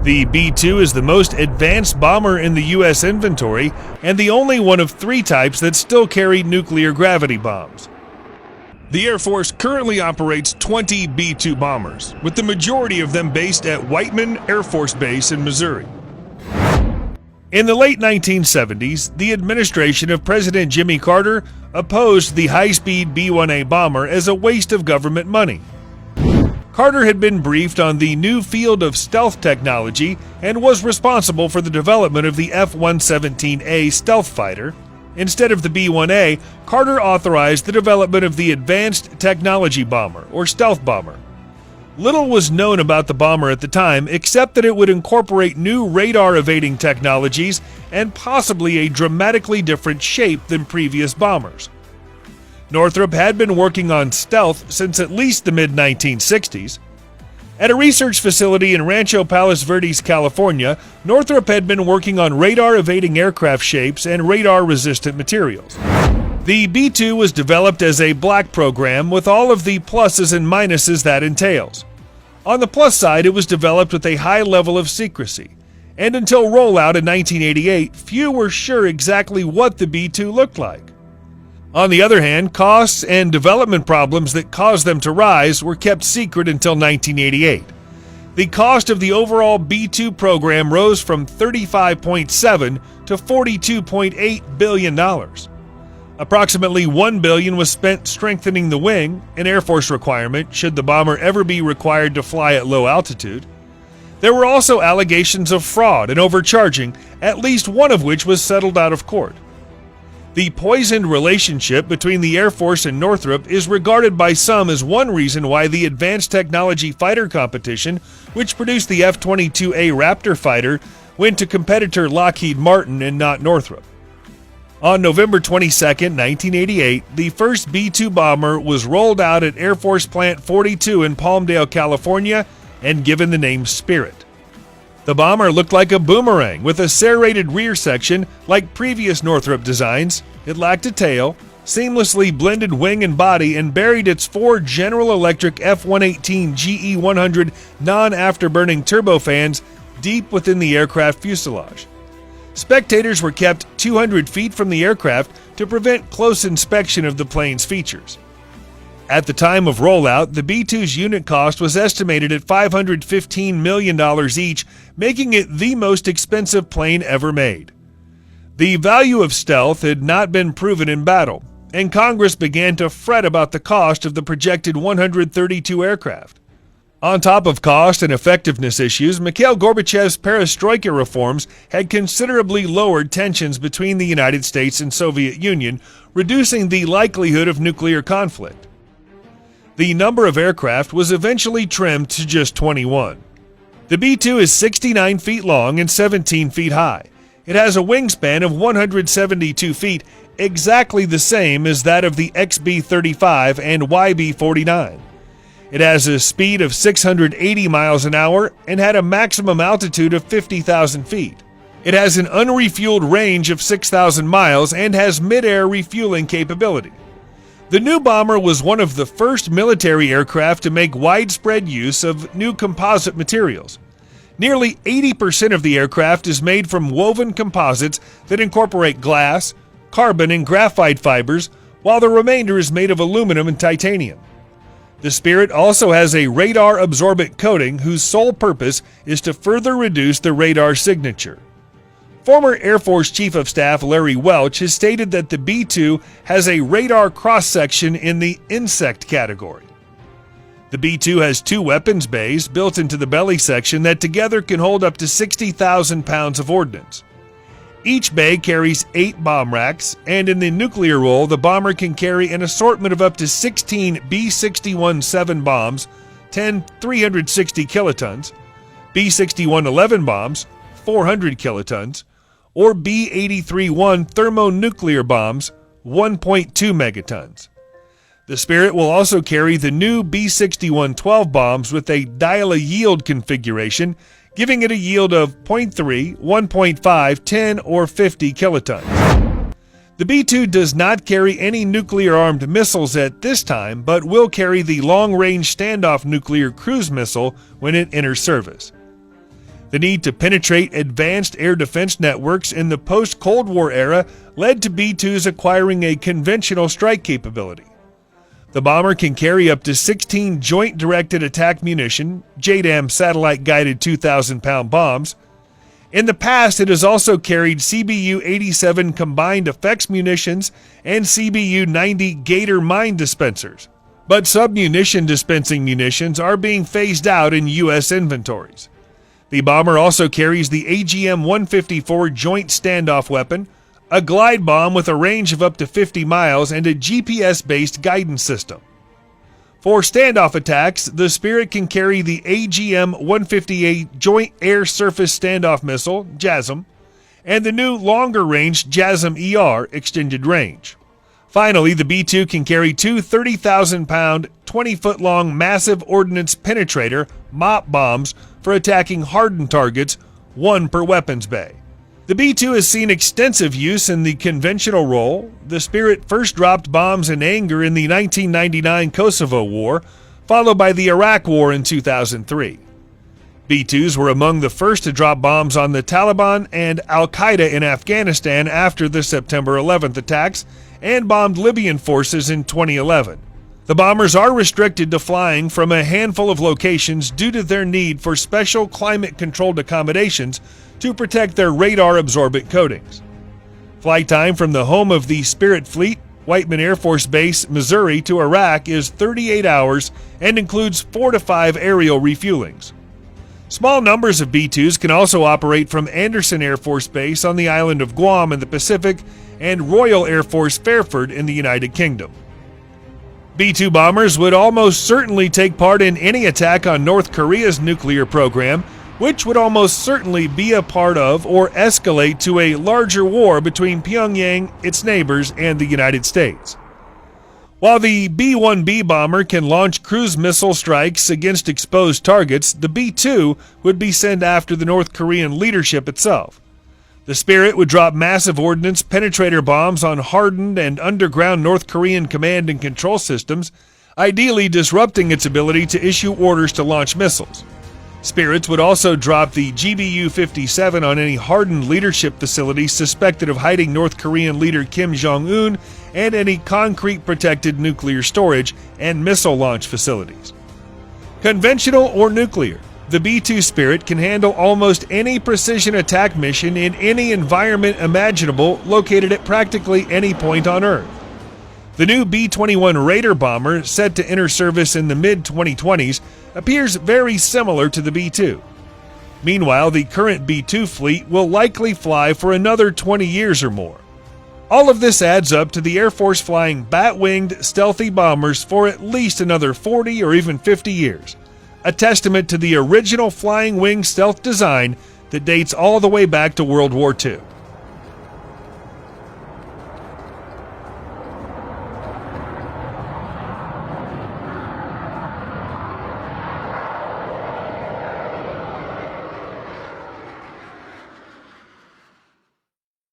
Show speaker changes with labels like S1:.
S1: The B-2 is the most advanced bomber in the U.S. inventory and the only one of 3 types that still carry nuclear gravity bombs. The Air Force currently operates 20 B-2 bombers, with the majority of them based at Whiteman Air Force Base in Missouri. In the late 1970s, the administration of President Jimmy Carter opposed the high-speed B-1A bomber as a waste of government money. Carter had been briefed on the new field of stealth technology and was responsible for the development of the F-117A stealth fighter. Instead of the B-1A, Carter authorized the development of the Advanced Technology Bomber, or Stealth Bomber. Little was known about the bomber at the time, except that it would incorporate new radar-evading technologies and possibly a dramatically different shape than previous bombers. Northrop had been working on stealth since at least the mid-1960s. At a research facility in Rancho Palos Verdes, California, Northrop had been working on radar-evading aircraft shapes and radar-resistant materials. The B-2 was developed as a black program with all of the pluses and minuses that entails. On the plus side, it was developed with a high level of secrecy, and until rollout in 1988, few were sure exactly what the B-2 looked like. On the other hand, costs and development problems that caused them to rise were kept secret until 1988. The cost of the overall B-2 program rose from $35.7 to $42.8 billion. Approximately $1 billion was spent strengthening the wing, an Air Force requirement should the bomber ever be required to fly at low altitude. There were also allegations of fraud and overcharging, at least one of which was settled out of court. The poisoned relationship between the Air Force and Northrop is regarded by some as one reason why the Advanced Technology Fighter competition, which produced the F-22A Raptor fighter, went to competitor Lockheed Martin and not Northrop. On November 22, 1988, the first B-2 bomber was rolled out at Air Force Plant 42 in Palmdale, California, and given the name Spirit. The bomber looked like a boomerang with a serrated rear section like previous Northrop designs. It lacked a tail, seamlessly blended wing and body, and buried its 4 General Electric F-118 GE100 non-afterburning turbofans deep within the aircraft fuselage. Spectators were kept 200 feet from the aircraft to prevent close inspection of the plane's features. At the time of rollout, the B-2's unit cost was estimated at $515 million each, making it the most expensive plane ever made. The value of stealth had not been proven in battle, and Congress began to fret about the cost of the projected 132 aircraft. On top of cost and effectiveness issues, Mikhail Gorbachev's perestroika reforms had considerably lowered tensions between the United States and Soviet Union, reducing the likelihood of nuclear conflict. The number of aircraft was eventually trimmed to just 21. The B-2 is 69 feet long and 17 feet high. It has a wingspan of 172 feet, exactly the same as that of the XB-35 and YB-49. It has a speed of 680 miles an hour and had a maximum altitude of 50,000 feet. It has an unrefueled range of 6,000 miles and has mid-air refueling capability. The new bomber was one of the first military aircraft to make widespread use of new composite materials. Nearly 80% of the aircraft is made from woven composites that incorporate glass, carbon, and graphite fibers, while the remainder is made of aluminum and titanium. The Spirit also has a radar-absorbent coating whose sole purpose is to further reduce the radar signature. Former Air Force Chief of Staff Larry Welch has stated that the B-2 has a radar cross-section in the insect category. The B-2 has 2 weapons bays built into the belly section that together can hold up to 60,000 pounds of ordnance. Each bay carries 8 bomb racks, and in the nuclear role, the bomber can carry an assortment of up to 16 B-61-7 bombs, 10 360 kilotons, B-61-11 bombs, 400 kilotons, or B-83-1 thermonuclear bombs, 1.2 megatons. The Spirit will also carry the new B-61-12 bombs with a dial-a-yield configuration, giving it a yield of 0.3, 1.5, 10, or 50 kilotons. The B-2 does not carry any nuclear-armed missiles at this time, but will carry the Long-Range Standoff Nuclear Cruise Missile when it enters service. The need to penetrate advanced air defense networks in the post-Cold War era led to B-2s acquiring a conventional strike capability. The bomber can carry up to 16 Joint Directed Attack Munition, JDAM satellite-guided 2,000-pound bombs. In the past, it has also carried CBU-87 combined effects munitions and CBU-90 Gator mine dispensers. But sub-munition dispensing munitions are being phased out in U.S. inventories. The bomber also carries the AGM-154 Joint Standoff Weapon, a glide bomb with a range of up to 50 miles, and a GPS-based guidance system. For standoff attacks, the Spirit can carry the AGM-158 Joint Air-Surface Standoff Missile, JASSM, and the new longer-range JASSM-ER extended range. Finally, the B-2 can carry two 30,000-pound, 20-foot-long massive ordnance penetrator MOP bombs for attacking hardened targets, one per weapons bay. The B-2 has seen extensive use in the conventional role. The Spirit first dropped bombs in anger in the 1999 Kosovo War, followed by the Iraq War in 2003. B-2s were among the first to drop bombs on the Taliban and al-Qaeda in Afghanistan after the September 11th attacks, and bombed Libyan forces in 2011. The bombers are restricted to flying from a handful of locations due to their need for special climate-controlled accommodations to protect their radar-absorbent coatings. Flight time from the home of the Spirit Fleet, Whiteman Air Force Base, Missouri, to Iraq is 38 hours and includes 4 to 5 aerial refuelings. Small numbers of B-2s can also operate from Anderson Air Force Base on the island of Guam in the Pacific and Royal Air Force Fairford in the United Kingdom. B-2 bombers would almost certainly take part in any attack on North Korea's nuclear program, which would almost certainly be a part of or escalate to a larger war between Pyongyang, its neighbors, and the United States. While the B-1B bomber can launch cruise missile strikes against exposed targets, the B-2 would be sent after the North Korean leadership itself. The Spirit would drop massive ordnance penetrator bombs on hardened and underground North Korean command and control systems, ideally disrupting its ability to issue orders to launch missiles. Spirits would also drop the GBU-57 on any hardened leadership facilities suspected of hiding North Korean leader Kim Jong-un and any concrete-protected nuclear storage and missile launch facilities. Conventional or nuclear, the B-2 Spirit can handle almost any precision attack mission in any environment imaginable located at practically any point on Earth. The new B-21 Raider bomber, set to enter service in the mid-2020s, appears very similar to the B-2. Meanwhile, the current B-2 fleet will likely fly for another 20 years or more. All of this adds up to the Air Force flying bat-winged, stealthy bombers for at least another 40 or even 50 years, a testament to the original flying wing stealth design that dates all the way back to World War II.